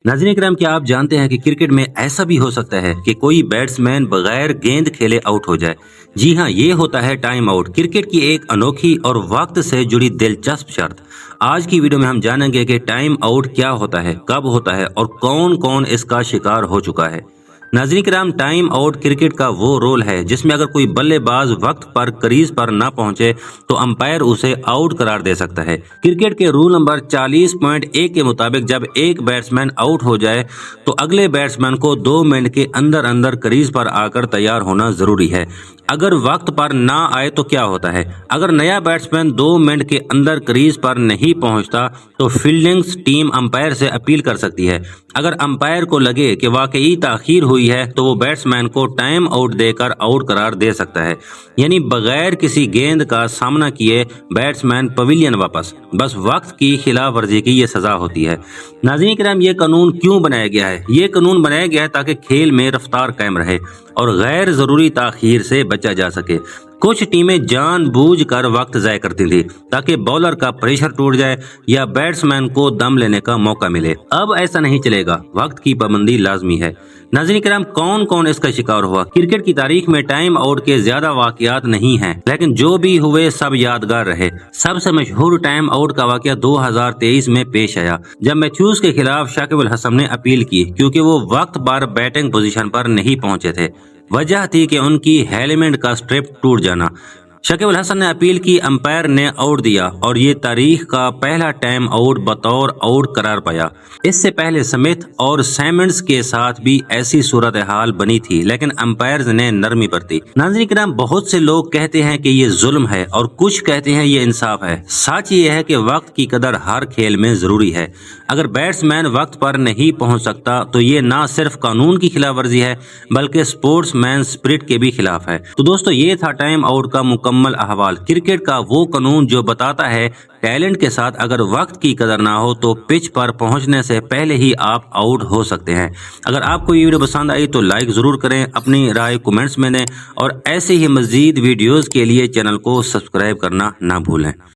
नाज़रीन करम, क्या आप जानते हैं कि क्रिकेट में ऐसा भी हो सकता है कि कोई बैट्समैन बगैर गेंद खेले आउट हो जाए। जी हाँ, ये होता है टाइम आउट, क्रिकेट की एक अनोखी और वक्त से जुड़ी दिलचस्प शर्त। आज की वीडियो में हम जानेंगे कि टाइम आउट क्या होता है, कब होता है और कौन कौन इसका शिकार हो चुका है। नाज़रीन किराम, टाइम आउट क्रिकेट का वो रोल है जिसमें अगर कोई बल्लेबाज वक्त पर क्रीज पर ना पहुंचे तो अंपायर उसे आउट करार दे सकता है। क्रिकेट के रूल नंबर 40.1 के मुताबिक जब एक बैट्समैन आउट हो जाए तो अगले बैट्समैन को 2 मिनट के अंदर अंदर क्रीज पर आकर तैयार होना जरूरी है। अगर वक्त पर ना आए तो क्या होता है, अगर नया बैट्समैन 2 मिनट के अंदर क्रीज पर नहीं पहुंचता तो फील्डिंग टीम अंपायर से अपील कर सकती है। अगर अंपायर को लगे कि वाकई ताखीर हुई है तो वो बैट्समैन को टाइम आउट देकर आउट करार दे सकता है, यानी बगैर किसी गेंद का सामना किए बैट्समैन पवेलियन वापस। बस वक्त की खिलाफ वर्जी की ये सजा होती है। नाज़रीन किराम, ये कानून क्यों बनाया गया है? ये कानून बनाया गया है ताकि खेल में रफ्तार कायम रहे और गैर जरूरी ताखीर से बचा जा सके। कुछ टीमें जानबूझकर वक्त ज़ाय करती थी ताकि बॉलर का प्रेशर टूट जाए या बैट्समैन को दम लेने का मौका मिले। अब ऐसा नहीं चलेगा, वक्त की पाबंदी लाजमी है। नाज़रीन किराम, कौन कौन इसका शिकार हुआ? क्रिकेट की तारीख में टाइम आउट के ज्यादा वाकयात नहीं हैं, लेकिन जो भी हुए सब यादगार रहे। सबसे मशहूर टाइम आउट का वाकया 2023 में पेश आया जब मैथ्यूज के खिलाफ शाकिब अल हसन ने अपील की क्योंकि वो वक्त पर बैटिंग पोजीशन पर नहीं पहुंचे थे। वजह थी कि उनकी हेलमेट का स्ट्रिप टूट जाना। शकीब अल हसन ने अपील की, अंपायर ने आउट दिया और ये तारीख का पहला टाइम आउट बतौर आउट करार पाया। इससे पहले स्मिथ और सैमंड्स के साथ भी ऐसी सूरत हाल बनी थी, लेकिन अंपायर्स ने नरमी बरती। नाज़रीन किराम, बहुत से लोग कहते हैं कि ये जुल्म है और कुछ कहते हैं ये इंसाफ है। सच ये है कि वक्त की कदर हर खेल में जरूरी है। अगर बैट्समैन वक्त पर नहीं पहुंच सकता तो ये ना सिर्फ कानून की खिलाफ वर्जी है बल्कि स्पोर्ट्समैन स्पिरिट के भी खिलाफ है। तो दोस्तों, ये था टाइम आउट का मुकम्मल अहवाल। क्रिकेट का वो कानून जो बताता है टैलेंट के साथ अगर वक्त की कदर ना हो तो पिच पर पहुंचने से पहले ही आप आउट हो सकते हैं। अगर आपको ये वीडियो पसंद आई तो लाइक जरूर करें, अपनी राय कमेंट्स में दें और ऐसे ही मजीद वीडियोस के लिए चैनल को सब्सक्राइब करना ना भूलें।